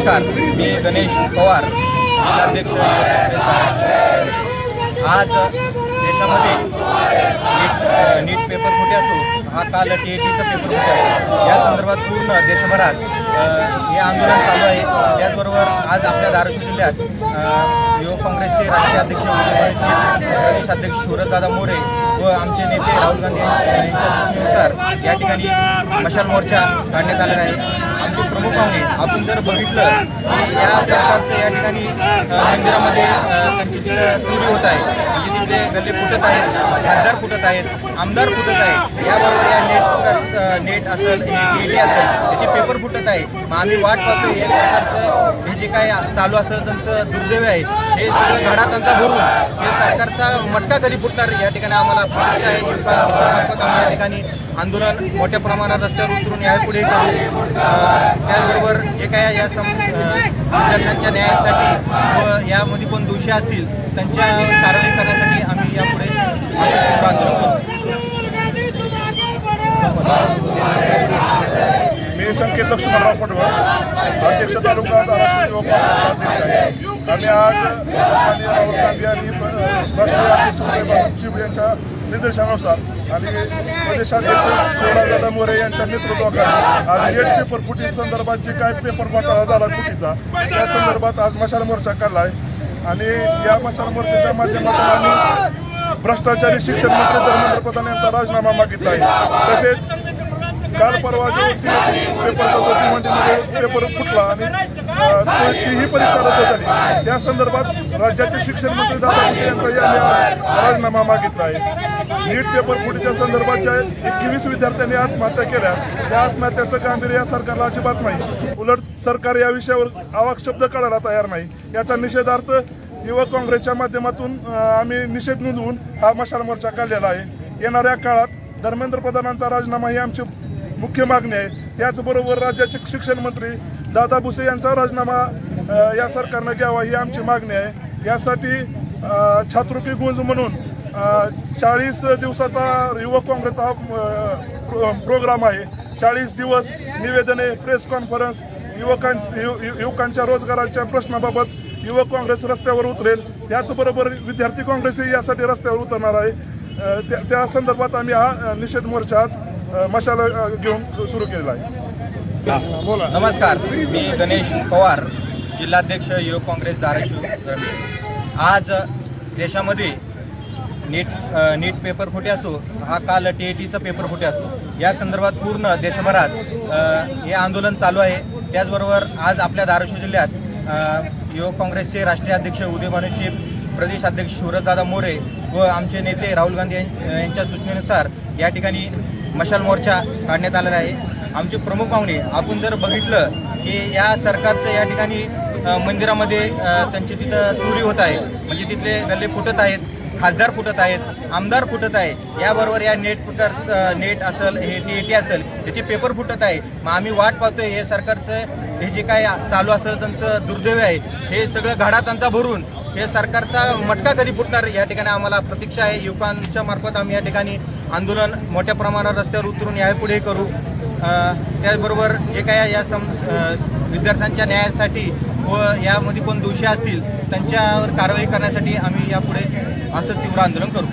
नमस्कार, मी गणेश पवार, जिल्हाध्यक्ष. आज देशामध्ये नीट पेपर फुटे असो, हा काल TETचा पेपर फुटे आहे, या संदर्भात पूर्ण देशभरात हे आंदोलन चालू आहे. त्याचबरोबर आज आपल्या धाराशिव जिल्ह्यात युवक काँग्रेसचे राष्ट्रीय अध्यक्ष प्रदेश अध्यक्ष सूरजदादा मोरे व आमचे नेते राहुल गांधी यांच्या सूचनेनुसार या ठिकाणी मशाल मोर्चा काढण्यात आलेला आहे. आमचे प्रमुख पाहुणे, आपण जर बघितलं की या सरकारचं या ठिकाणी मंदिरामध्ये त्यांची चोरी होत आहे, म्हणजे तिथले गल्ले फुटत आहेत, खासदार फुटत आहेत, आमदार फुटत आहे. याबरोबर या नेट असेल, TET असेल, त्याचे पेपर फुटत आहे. मग आम्ही वाट पाहतो हे सरकारचं हे जे काय चालू असेल त्यांचं दुर्दैव आहे, हे सगळं घडा त्यांचा भरून हे सरकारचा मट्टा कधी फुटणार या ठिकाणी आम्हाला प्रतीक्षा आहे. या ठिकाणी आंदोलन मोठ्या प्रमाणात रस्त्यावर उतरून यापुढे करू. त्याचबरोबर जे काय या विद्यार्थ्यांच्या न्यायासाठी व यामध्ये कोण दोषी असतील त्यांच्यावर कारवाई करण्यासाठी आम्ही यापुढे आंदोलन करू. मी संकेत लक्ष्मणराव पटवळ, अध्यक्ष तालुका धाराशिव युवक काँग्रेस आहे. आम्ही आज राहुल गांधी आणि राष्ट्रीय अध्यक्ष शिवराज यांच्या निर्देशानुसार आणि प्रदेशाध्यक्ष सूरजदादा मोरे यांच्या नेतृत्वाखाली आज नीट पेपर फुटी संदर्भात जे काय पेपर घोटाळा झाला फुटीचा, त्या संदर्भात आज मशाल मोर्चा काढला आहे. आणि या मशाल मोर्चाच्या माध्यमातून आम्ही भ्रष्टाचारी शिक्षण मंत्री धर्मेंद्र प्रधान यांचा राजीनामा मागितला आहे. तसेच काल परवा जो पेपरचा मध्ये पेपर फुटला आणि ही परीक्षा रद्द झाली, त्या संदर्भात राज्याचे शिक्षण मंत्री दादा भुसे यांचा राजीनामा मागितला आहे. नीट पेपर फुटीच्या संदर्भात ज्या 21 विद्यार्थ्यांनी आत्महत्या केल्या, त्या आत्महत्याचं गांभीर्य या सरकारला अजिबात नाही. उलट सरकार या विषयावर आवाक शब्द काढायला तयार नाही. याचा निषेधार्थ युवक काँग्रेसच्या माध्यमातून आम्ही निषेध नोंदवून हा मशाल मोर्चा काढलेला आहे. येणाऱ्या काळात धर्मेंद्र प्रधानांचा राजीनामा ही आमची मुख्य मागणी आहे. त्याचबरोबर राज्याचे शिक्षण मंत्री दादा भुसे यांचा राजीनामा या सरकारनं घ्यावा ही आमची मागणी आहे. यासाठी छात्रवृत्ती गुंज म्हणून 40 दिवसाचा युवक काँग्रेसचा हा प्रोग्राम आहे. 40 दिवस निवेदने, प्रेस कॉन्फरन्स, युवकांच्या रोजगाराच्या प्रश्नाबाबत युवक काँग्रेस रस्त्यावर उतरेल. त्याचबरोबर विद्यार्थी काँग्रेसही यासाठी रस्त्यावर उतरणार आहे. त्या संदर्भात आम्ही हा निषेध मोर्चा आज मशाल घेऊन सुरू केलेला आहे. नमस्कार, मी गणेश पवार, जिल्हाध्यक्ष युवक काँग्रेस धाराशिव. आज देशामध्ये नीट पेपर फुटे असो, हा काल TETचा पेपर फुटे असो, या संदर्भात पूर्ण देशभरात हे आंदोलन चालू आहे. त्याचबरोबर आज आपल्या धाराशिव जिल्ह्यात युवक काँग्रेसचे राष्ट्रीय अध्यक्ष उदयमानचे प्रदेश अध्यक्ष सूरजदादा मोरे व आमचे नेते राहुल गांधी यांच्या सूचनेनुसार या ठिकाणी मशाल मोर्चा काढण्यात आलेला आहे. आमचे प्रमुख पाहुणे, आपण जर बघितलं की या सरकारचं या ठिकाणी मंदिरामध्ये त्यांची तिथं चोरी होत आहे, म्हणजे तिथले गल्ले फुटत आहेत, खासदार फुटत आहेत, आमदार फुटत आहे. याबरोबर या नेट असेल, हे TET असेल, त्याचे पेपर फुटत आहे. मग आम्ही वाट पाहतोय हे सरकारचं हे जे काय चालू असेल त्यांचं दुर्दैव आहे, हे सगळं घडा त्यांचा भरून हे सरकारचा मट्टा कधी फुटणार या ठिकाणी आम्हाला प्रतीक्षा आहे. युवकांच्या मार्फत आम्ही या ठिकाणी आंदोलन मोठ्या प्रमाणात रस्त्यावर उतरून यापुढे करू. त्याचबरोबर जे काय या विद्यार्थ्यांच्या न्यायासाठी व यामध्ये कोण दोषी असतील त्यांच्यावर कारवाई करण्यासाठी आम्ही यापुढे असं तीव्र आंदोलन करू.